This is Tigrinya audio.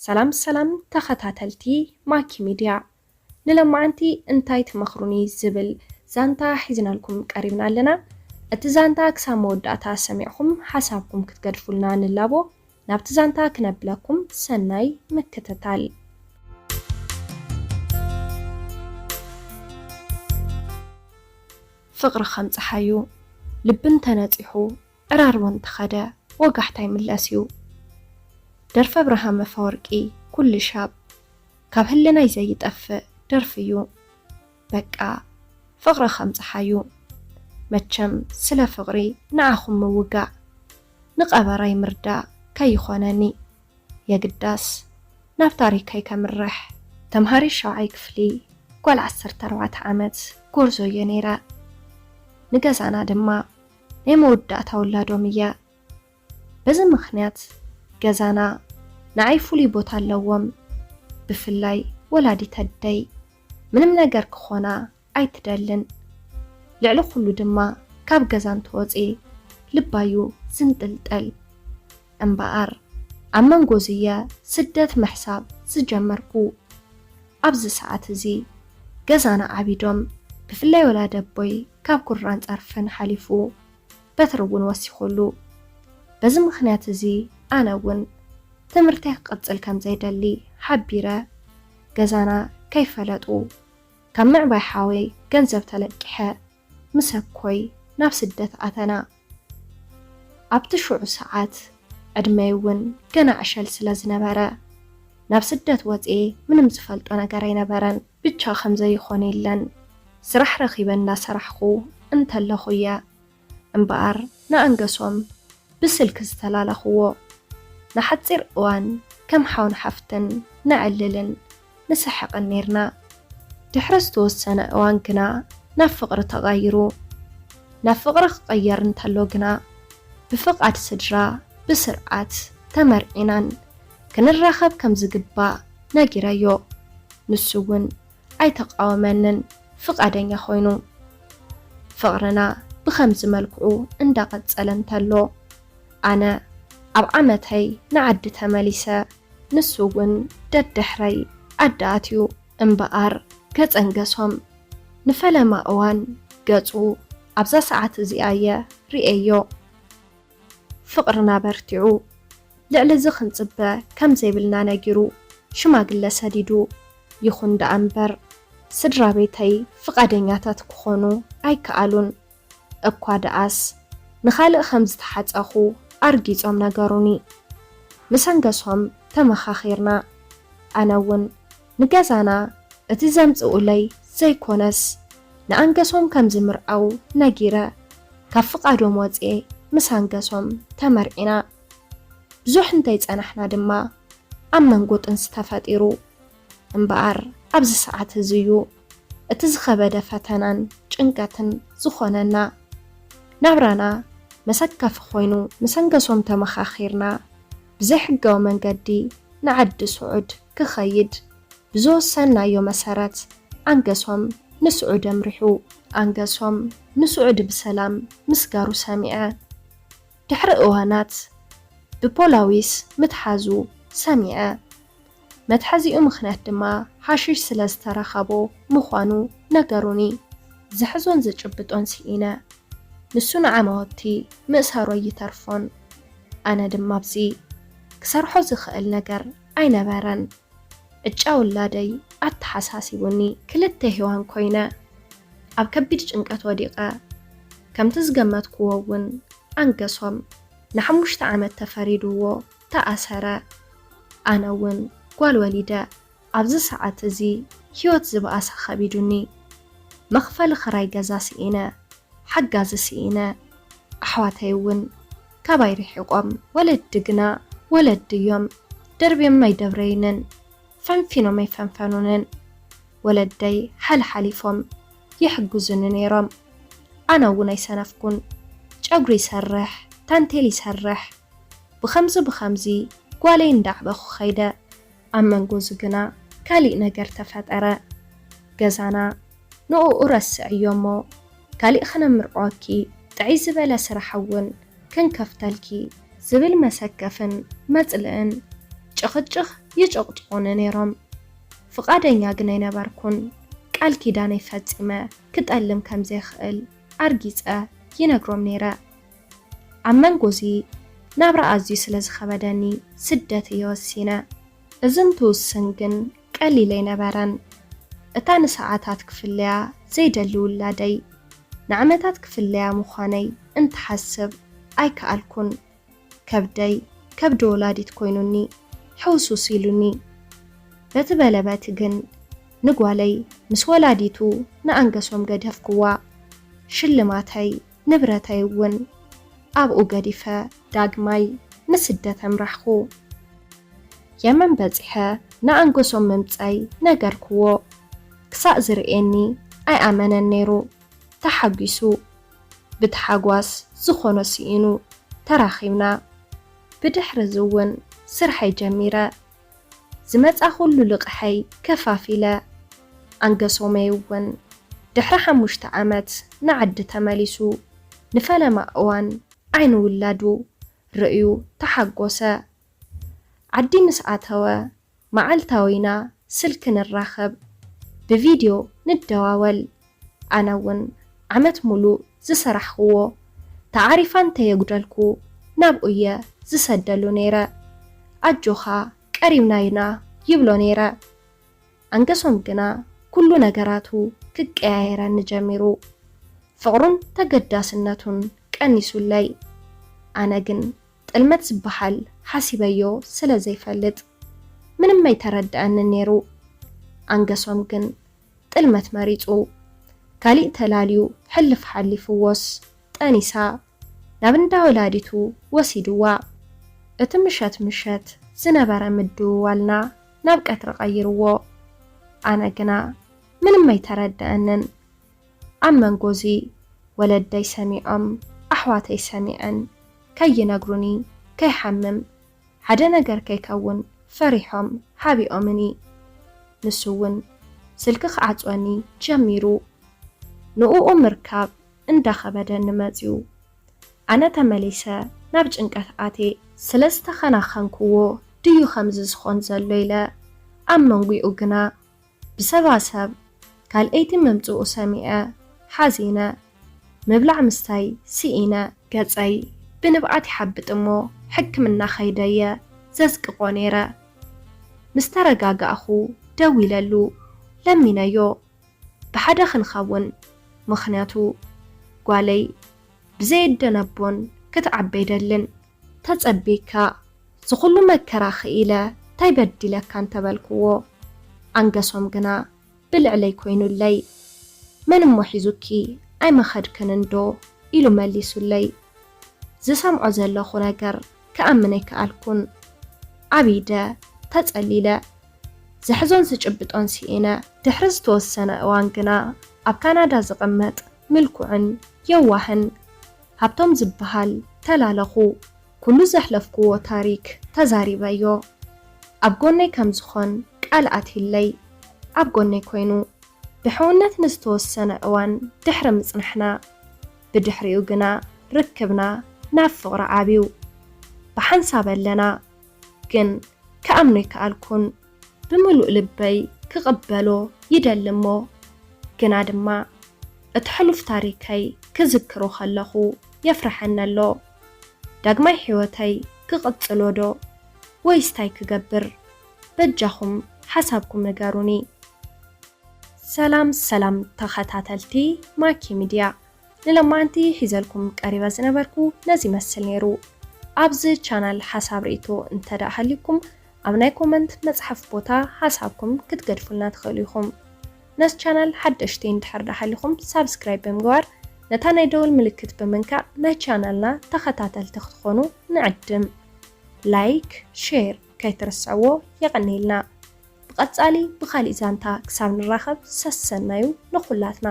ሰላም ተኸታተልቲ ማኪ ሚድያ ንለማዓንቲ እንታይ ትመኽሩኒ ዝብል ዛንታ ሒዝናልኩም ቀሪብና ኣለና። እቲ ዛንታ ክሳብ መወዳእታ ሰሚዕኹም ሓሳብኩም ክትገድፉልና ንላቦ ናብቲ ዛንታ ክነብለኩም ሰናይ ምክትታል። ፍቕሪ ከም ፀሓዩ ልብን ተነፂሑ ዕራርቦን ተኸደ ወጋሕታ ይምለስ እዩ። ደርፈ ብርሃን መፈወርቂ ኩሉ ሻብ ካብ ህልናይ ዘይጠፍእ ደርፊ እዩ። በቃ ፍቕሪ ከም ፀሓዩ መቸም ስለ ፍቕሪ ንዓኹም ምውጋዕ ንቐበራይ ምርዳእ ከይኾነኒ የግዳስ ናብ ታሪከይ ከምርሕ ተምሃሪ 7ይ ክፍሊ ጓል 14 ዓመት ጎርዞ እየ ነይረ። ንገዛና ድማ ናይ መወዳእታ ውላዶም እየ። በዚ ምኽንያት ገዛና ንዓይ ፍሉይ ቦታ ኣለዎም። ብፍላይ ወላዲት ኣደይ ምንም ነገር ክኾና ኣይትደልን። ልዕሊ ኩሉ ድማ ካብ ገዛ እንትወፂ ልባዩ ዝንጥልጠል እምበኣር ኣብ መንጎ ዝየ ስደት ምሕሳብ ዝጀመርኩ ኣብዚ ሰዓት እዚ ገዛና ዓቢዶም ብፍላይ ወላዲ ኣቦይ ካብ ኩራን ፀርፍን ሓሊፉ በትሪ እውን ወሲኹሉ። በዚ ምኽንያት እዚ ኣነ እውን ትምህርተይ ክቅፅል ከም ዘይደሊ ሓቢረ ገዛና ከይፈለጡ ካብ ምዕባይ ሓወይ ገንዘብ ተለቂሐ ምሰኮይ ናብ ስደት ኣተና። ኣብቲ ሽዑ ሰዓት ዕድመይ እውን ገና ዕሸል ስለ ዝነበረ ናብ ስደት ወፂ ምንም ዝፈልጦ ነገር ኣይነበረን። ብቻ ከም ዘይኾነ የለን ስራሕ ረኺበ እናሰራሕኹ እንተለኹ እየ እምበኣር ንኣንገሶም ብስልኪ ዝተላለኽዎ ንሓፂር እዋን ከም ሓውን ሓፍትን ንዕልልን ንስሕቕን ነርና። ድሕሪ ዝተወሰነ እዋን ግና ናብ ፍቕሪ ተቐይሩ። ናብ ፍቕሪ ክቕየር እንተሎ ግና ብፍቓድ ስድራ ብስርዓት ተመርዒናን ክንራኸብ ከም ዝግባእ ነጊረዮ። ንሱ እውን ኣይተቃወመንን ፍቓደኛ ኮይኑ ፍቕርና ብኸምዚ መልክዑ እንዳቐፀለ እንተሎ ኣነ ኣብ ዓመተይ ንዓዲ ተመሊሰ ንሱ እውን ደድሕረይ ኣዳኣትዩ እምበኣር ገፀንገሶም ንፈለማ እዋን ገፁ ኣብዛ ሰዓት እዚኣ እየ ርኤዮ። ፍቕርና በርቲዑ ልዕሊ እዚ ክንፅበ ከም ዘይብልና ነጊሩ ሽማግለ ሰዲዱ ይኹን ደኣ እምበር ስድራ ቤተይ ፍቓደኛታት ክኾኑ ኣይከኣሉን። እኳ ደኣስ ንኻልእ ከም ዝተሓፀኹ ኣርጊፆም ነገሩኒ። ምሰንገሶም ተመኻኺርና ኣነ እውን ንገዛና እቲ ዘምፅኡለይ ዘይኮነስ ንኣንገሶም ከም ዝምርዓው ነጊረ ካብ ፍቓዶም ወፅኤ ምሳንገሶም ተመርዒና። ብዙሕ እንተይፀናሕና ድማ ኣብ መንጎ ጥንሲ ተፈጢሩ እምበኣር ኣብዚ ሰዓት እዝዩ እቲ ዝኸበደ ፈተናን ጭንቀትን ዝኾነና ናብራና መሰካፊ ኮይኑ ምሰንገሶም ተመኻኺርና ብዘይሕጋዊ መንገዲ ንዓዲ ስዑድ ክኸይድ ብዝወሰናዮ መሰረት ኣንገሶም ንስዑድ ኣምሪሑ። ኣንገሶም ንስዑድ ብሰላም ምስጋሩ ሰሚዐ። ድሕሪ እዋናት ብፖላዊስ ምትሓዙ ሰሚዐ። መትሐዚኡ ምኽንያት ድማ ሓሽሽ ስለ ዝተረኸቦ ምዃኑ ነገሩኒ። ዝሕዞን ዝጭብጦን ሲኢነ ንሱ ንዓመወቲ ምእሰሮ ይተርፎን ኣነ ድማ ኣብዚ ክሰርሖ ዝኽእል ነገር ኣይነበረን። እጫ ውላደይ ኣተሓሳሲቡኒ ክልተ ሂዋን ኮይነ ኣብ ከቢድ ጭንቀት ወዲቐ። ከምቲ ዝገመትክዎ እውን ኣንገሶም ን5 ዓመት ተፈሪድዎ ተኣሰረ። ኣነ እውን ጓል ወሊደ ኣብዚ ሰዓት እዚ ህይወት ዝበኣሰ ኸቢዱኒ። መኽፈሊ ኽራይ ገዛ ሲኢነ ሓጋዚ ሲኢነ። ኣሕዋተይ እውን ካባይ ርሒቖም ወለዲ ግና ወለዲ እዮም። ደርብዮም ኣይደብረይንን ፈንፊኖም ኣይፈንፈኑንን። ወለደይ ሓልሓሊፎም ይሕግዙኒ ነይሮም። ኣነ እውን ኣይሰነፍኩን። ጨጉሪ ይሰርሕ ታንቴል ይሰርሕ ብኸምዚ ጓለይ እንዳዕበኹ ኸይደ። ኣብ መንጎ ግና ካሊእ ነገር ተፈጠረ። ገዛና ንኡኡ ረስዕ እዮ እሞ ካሊእ ኸነምርዖኪ ጥዕይ ዝበለ ስራሕ እውን ክንከፍተልኪ ዝብል መሰከፍን መጽልእን ጭኽጭኽ ይጭቕጭቑኒ ነይሮም ፍቓደኛ ግን ኣይነበርኩን ቃል ኪዳነይ ፈጺመ ክጠልም ከም ዘይኽእል ኣርጊጸ ይነግሮም ነይረ ኣብ መንጎዚ ናብራ ኣዝዩ ስለ ዝኸበደኒ ስደት እየ ወሲነ እዚ እንትውስን ግን ቀሊል ኣይነበረን እታ ንሰዓታት ክፍለያ ዘይደሊ ውላደይ ንዓመታት ክፍለያ ምዃነይ እንትሓስብ ኣይከኣልኩን ከብደይ ከብዲ ወላዲት ኮይኑኒ ሕውሱስ ኢሉኒ በቲ በለበቲ ግን ንጓለይ ምስ ወላዲቱ ንኣንገሶም ገደፍክዋ ሽልማተይ ንብረተይ እውን ኣብኡ ገዲፈ ዳግማይ ንስደት ኣምራሕኹ የመን በፂሐ ንኣንገሶም ምምጻይ ነገርክዎ ክሳእ ዝርኤኒ ኣይኣመነን ነይሩ ተሓጒሱ ብተሓጓስ ዝኾኖ ሲኢኑ ተራኺብና ብድሕሪ ዝውን ስርሐይ ጀሚረ ዝመጻ ኩሉ ልቕሐይ ከፋፊለ ኣንገሶመይ እውን ድሕሪ 5 ዓመት ንዓዲ ተመሊሱ ንፈለማ እዋን ዓይኑ ውላዱ ርእዩ ተሓጎሰ ዓዲ ምስ ኣተወ መዓልታዊና ስልክ ንራኸብ ብቪድዮ ንደዋወል ኣነ እውን ዓመት ሙሉ ዝሰራሕኽዎ ተዓሪፋ እንተየጉደልኩ ናብኡ እየ ዝሰደሉ ነይረ ኣጆኻ ቀሪብና ኢና ይብሎ ነይረ ኣንገሶም ግና ኩሉ ነገራቱ ክቀያየረኒ ጀሚሩ ፍቕሩን ተገዳስነቱን ቀኒሱለይ ኣነ ግን ጥልመት ዝበሃል ሓሲበዮ ስለ ዘይፈልጥ ምንም ኣይተረድአኒ ነይሩ ኣንገሶም ግን ጥልመት መሪጹ ካሊእ ተላልዩ ሕልፍ ሓሊፍዎስ ጠኒሳ ናብ እንዳ ወላዲቱ ወሲድዋ እቲ ምሸት ዝነበረ ምድውዋልና ናብ ቀትሪ ቀይርዎ ኣነ ግና ምንም ኣይተረድአንን ኣብ መንጎዚ ወለደይ ሰሚዖም ኣሕዋተይ ሰሚዐን ከይነግሩኒ ከይሓምም ሓደ ነገር ከይከውን ፈሪሖም ሓቢኦምኒ ንሱ እውን ስልኪ ክዓፅወኒ ጀሚሩ ንኡኡ ምርካብ እንዳኸበደኒ መጺኡ ኣነ ተመሊሰ ናብ ጭንቀት ኣቴ ስለ ዝተኸናኸንክዎ ድዩ ከምዚ ዝኾን ዘሎ ኢለ ኣብ መንጉኡ ግና ብሰባሰብ ካልአይቲ መምጽኡ ሰሚዐ ሓዚነ ምብላዕ ምስታይ ሲኢነ ገጸይ ብንብኣት ይሓብጥ እሞ ሕክምና ኸይደየ ዘዝቅቆ ነይረ ምስ ተረጋጋእኹ ደው ኢለሉ ለሚነዮ ብሓደ ክንኸውን ምኽንያቱ ጓለይ ብዘይደነቦን ክትዓበይ ደልን ተጸቢካ ዝኹሉ መከራ ኽኢለ ታይበድለካ እንተበልክዎ ኣንገሶም ግና ብልዕለይ ኮይኑለይ መን እሞ ሒዙኪ ኣይመኸድክን እንዶ ኢሉ መሊሱለይ ዝሰምዖ ዘለኹ ነገር ክኣምን ኣይከኣልኩን ዓቢደ ተጸሊለ ዝሕዞን ዝጭብጦን ሲኢነ ድሕሪ ዝተወሰነ እዋን ግና ኣብ ካናዳ ዝቕመጥ ምልኩዕን የዋህን ሃብቶም ዝበሃል ተላለኹ ኩሉ ዘሕለፍክዎ ታሪክ ተዛሪበዮ ኣብ ጎነይ ከም ዝኾን ቃል ኣትሂለይ ኣብ ጎነይ ኮይኑ ብሕውነት ንዝተወሰነ እዋን ድሕሪ ምጽንሕና ብድሕሪኡ ግና ርክብና ናብ ፍቕሪ ዓብዩ ብሓንሳብ ኣለና ግን ከኣምኖ ይከኣልኩን ብምሉእ ልበይ ክቕበሎ ይደሊ እሞ ግና ድማ እቲ ሕሉፍ ታሪከይ ክዝክሮ ከለኹ የፍርሐኒ ኣሎ ዳግማይ ሕይወተይ ክቕጽሎ ዶ ወይስ ታይ ክገብር በጃኹም ሓሳብኩም ንገሩኒ ሰላም ተኸታተልቲ ማኪ ሚድያ ንሎማንቲ ሒዘልኩም ቀሪበ ዝነበርኩ ነዚ መስል ነይሩ ኣብዚ ቻናል ሓሳብ ርእቶ እንተዳሃሊኩም ኣብ ናይ ኮመንት መጽሐፍ ቦታ ሓሳብኩም ክትገድፉልና ትኽእሉ ኢኹም ነስ ቻናል ሓደሽቲ እንድሕር ዳሃሊኩም ሳብስክራይብ ብምግባር ነታ ናይ ደወል ምልክት ብምንካእ ናይ ቻናልና ተኸታተልቲ ክትኾኑ ንዕድም ላይክ ሼር ከይትርስዕዎ የቐኒልና ብቐጻሊ ብኻሊእ ዛንታ ክሳብ ንራኸብ ሰሰናዩ ንኹላትና